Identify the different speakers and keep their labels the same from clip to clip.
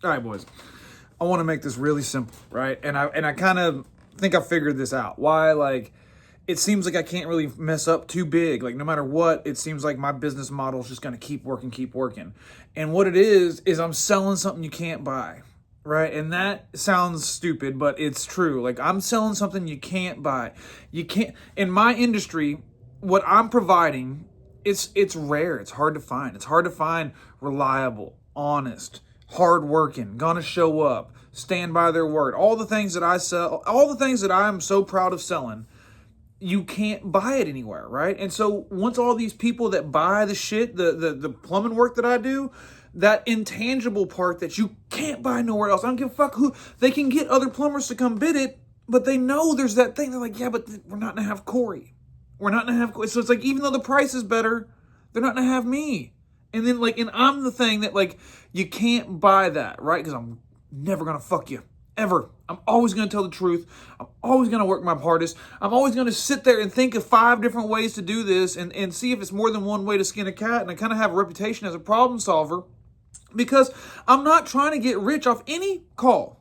Speaker 1: All right, boys. I want to make this really simple, right? And I kind of think I figured this out. Why, like, it seems like I can't really mess up too big. Like, no matter what, it seems like my business model is just going to keep working. And what it is I'm selling something you can't buy, right? And that sounds stupid, but it's true. Like, I'm selling something you can't buy. You can't, in my industry, what I'm providing, it's rare. It's hard to find. It's hard to find reliable, honest, hardworking, gonna show up, stand by their word. All the things that I sell, all the things that I'm so proud of selling, you can't buy it anywhere, right? And so once all these people that buy the shit, the plumbing work that I do, that intangible part that you can't buy nowhere else. I don't give a fuck who, they can get other plumbers to come bid it, but they know there's that thing. They're like, yeah, but we're not gonna have Corey. We're not gonna have Corey. So it's like, even though the price is better, they're not gonna have me. And then like, and I'm the thing that like, you can't buy that, right? Because I'm never gonna fuck you. Ever. I'm always going to tell the truth. I'm always going to work my hardest. I'm always going to sit there and think of 5 different ways to do this and see if it's more than one way to skin a cat. And I kind of have a reputation as a problem solver because I'm not trying to get rich off any call.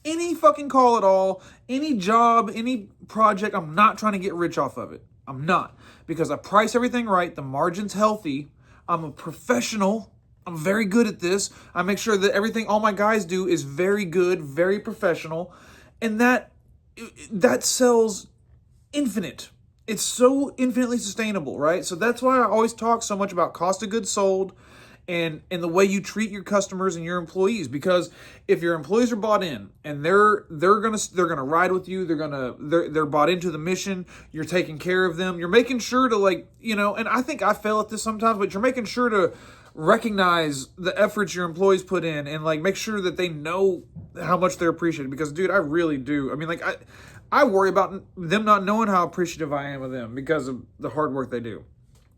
Speaker 1: Any fucking call at all. Any job, any project. I'm not trying to get rich off of it. I'm not. Because I price everything right. The margin's healthy. I'm a professional. I'm very good at this. I make sure that everything all my guys do is very good, very professional. And that sells infinite. It's so infinitely sustainable, right? So that's why I always talk so much about cost of goods sold and the way you treat your customers and your employees. Because if your employees are bought in and they're gonna ride with you, they're bought into the mission, you're taking care of them, you're making sure to, like, you know, and I think I fail at this sometimes, but you're making sure to recognize the efforts your employees put in and like make sure that they know how much they're appreciated. Because dude, I really do. I mean, like, I worry about them not knowing how appreciative I am of them because of the hard work they do.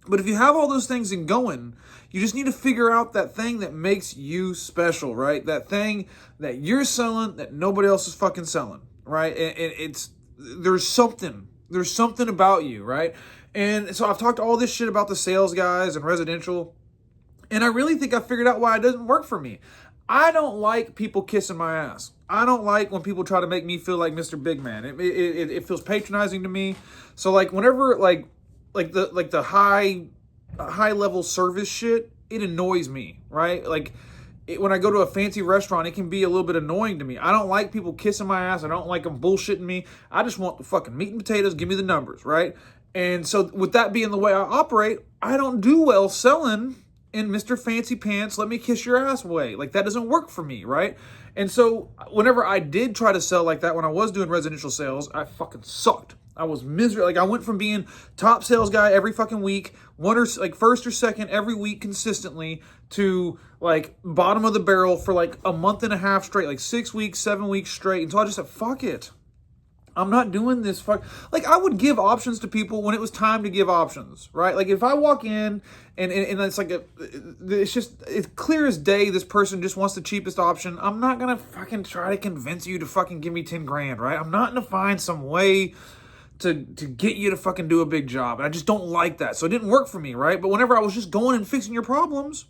Speaker 1: But if you have all those things in going, you just need to figure out that thing that makes you special, right? That thing that you're selling that nobody else is fucking selling, right? And there's something about you, right? And so I've talked all this shit about the sales guys and residential, and I really think I figured out why it doesn't work for me. I don't like people kissing my ass. I don't like when people try to make me feel like Mr. Big Man. It feels patronizing to me. So like whenever like the high level service shit, it annoys me, right? Like when I go to a fancy restaurant, it can be a little bit annoying to me. I don't like people kissing my ass. I don't like them bullshitting me. I just want the fucking meat and potatoes. Give me the numbers, right? And so with that being the way I operate, I don't do well selling in Mr. Fancy Pants, let me kiss your ass way. Like, that doesn't work for me, right? And so whenever I did try to sell like that, when I was doing residential sales, I fucking sucked. I was miserable. Like, I went from being top sales guy every fucking week, first or second every week consistently, to like bottom of the barrel for like a month and a half straight, like 6 weeks, 7 weeks straight, until I just said, fuck it. I'm not doing this. Like, I would give options to people when it was time to give options, right? Like, if I walk in and it's like it's clear as day this person just wants the cheapest option, I'm not going to fucking try to convince you to fucking give me 10 grand, right? I'm not going to find some way to get you to fucking do a big job. And I just don't like that. So it didn't work for me, right? But whenever I was just going and fixing your problems,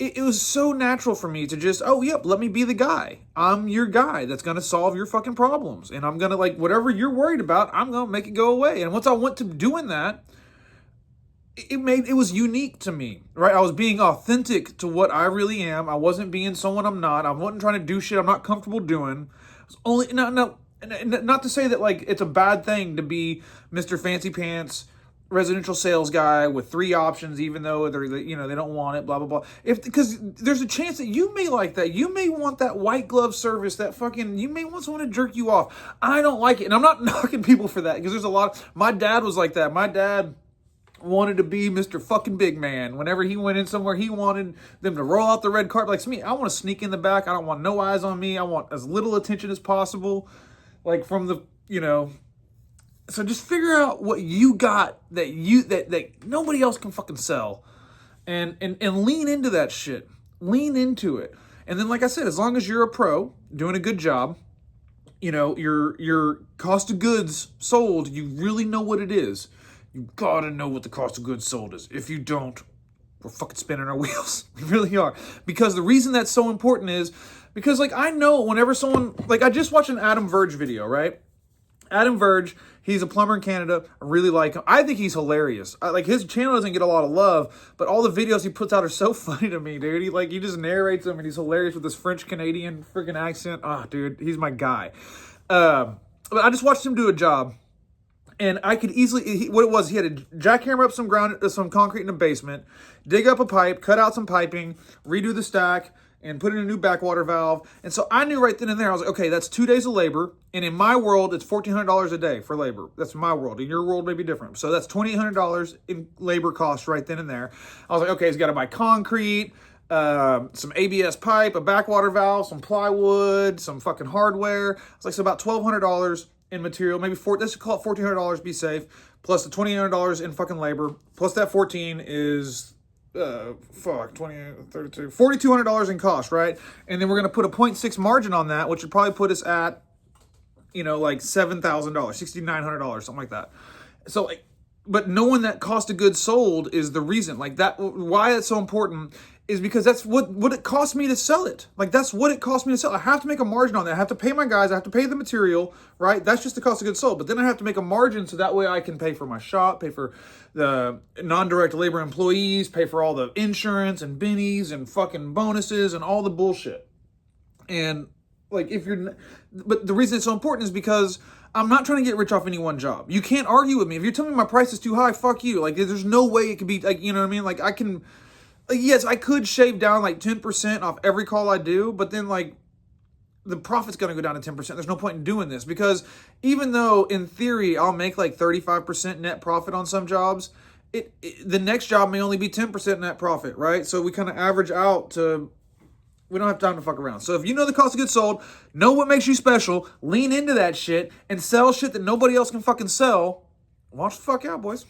Speaker 1: it was so natural for me to just, oh, yep, let me be the guy. I'm your guy that's going to solve your fucking problems. And I'm going to, like, whatever you're worried about, I'm going to make it go away. And once I went to doing that, it was unique to me, right? I was being authentic to what I really am. I wasn't being someone I'm not. I wasn't trying to do shit I'm not comfortable doing. It was only, not to say that, like, it's a bad thing to be Mr. Fancy Pants residential sales guy with 3 options, even though they don't want it, blah, blah, blah. Because there's a chance that you may like that. You may want that white glove service, you may want someone to jerk you off. I don't like it. And I'm not knocking people for that, because there's a lot. My dad was like that. My dad wanted to be Mr. fucking Big Man. Whenever he went in somewhere, he wanted them to roll out the red carpet. Like, to me, I want to sneak in the back. I don't want no eyes on me. I want as little attention as possible. Like, from the, So just figure out what you got that nobody else can fucking sell, and lean into that shit. Lean into it. And then, like I said, as long as you're a pro doing a good job, your cost of goods sold, you really know what it is. You gotta know what the cost of goods sold is. If you don't, we're fucking spinning our wheels. We really are. Because the reason that's so important is because, like, I know whenever someone, like, I just watched an Adam Verge video, right? Adam Verge, he's a plumber in Canada. I really like him. I think he's hilarious. Like, his channel doesn't get a lot of love, but all the videos he puts out are so funny to me, dude. He just narrates them, and he's hilarious with this French-Canadian freaking accent. Oh, dude, he's my guy. But I just watched him do a job, and I could easily, what it was, he had to jackhammer up some concrete in the basement, dig up a pipe, cut out some piping, redo the stack, and put in a new backwater valve. And so I knew right then and there, I was like, okay, that's 2 days of labor. And in my world, it's $1,400 a day for labor. That's my world. In your world, may be different. So that's $2,800 in labor costs right then and there. I was like, okay, he's got to buy concrete, some ABS pipe, a backwater valve, some plywood, some fucking hardware. It's like, so about $1,200 in material, maybe let's call it $1,400, be safe, plus the $2,800 in fucking labor, plus that 14 is... $4,200 in cost, right? And then we're gonna put a 0.6 margin on that, which would probably put us at, like $7,000, $6,900, something like that. So, like, but knowing that cost of goods sold is the reason, like, that, why it's so important is because that's what it cost me to sell it. Like, that's what it cost me to sell. I have to make a margin on that. I have to pay my guys. I have to pay the material, right? That's just the cost of goods sold. But then I have to make a margin so that way I can pay for my shop, pay for the non-direct labor employees, pay for all the insurance and bennies and fucking bonuses and all the bullshit. And, like, but the reason it's so important is because I'm not trying to get rich off any one job. You can't argue with me. If you're telling me my price is too high, fuck you. Like, there's no way it could be, like, you know what I mean? Like, yes, I could shave down like 10% off every call I do, but then, like, the profit's going to go down to 10%. There's no point in doing this because even though in theory I'll make like 35% net profit on some jobs, the next job may only be 10% net profit, right? So we kind of average out to, we don't have time to fuck around. So if you know the cost of goods sold, know what makes you special, lean into that shit and sell shit that nobody else can fucking sell. Watch the fuck out, boys.